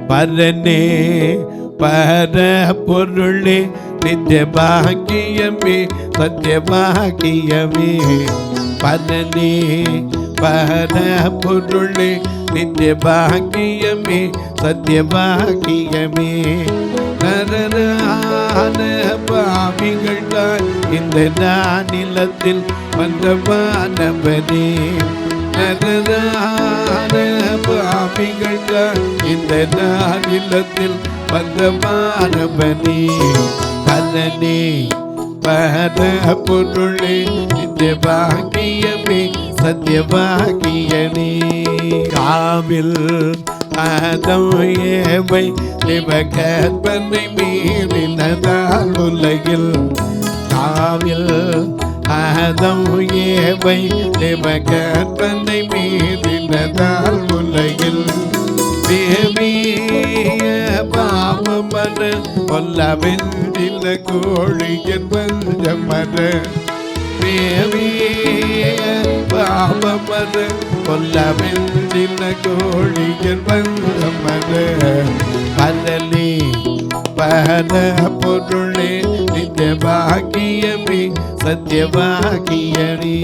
பரனே பர பொருளே நித்திய பாக்கியமே சத்திய பாக்கியமே. பரனே பர பொருளே நித்திய பாக்கியமே சத்திய பாக்கியமே. நரரான பாவிகள் தான் இந்த நானிலத்தில் வந்த வானவனே. நரரான பாவிகள் தான் இந்த நானிலத்தில் வந்த வானவனே. பரனே பர பொருளே நித்திய பாக்கியமே சத்திய பாக்கியனே. காவில் ஆதம் ஏவை கற்பனை மீறினதால் உலகில். காவில் ஆதம் ஏவை கற்பனை மீறினதால் உலகில். தேவிய பாவமர கொல்லவென்றில கோழியின் பஞ்சமர. தேவிய பாவமர கொல்லவென்றில கோழியின் பஞ்சமர. பரனே பர பொருளே நித்திய பாக்கியமே சத்திய பாக்கியனே.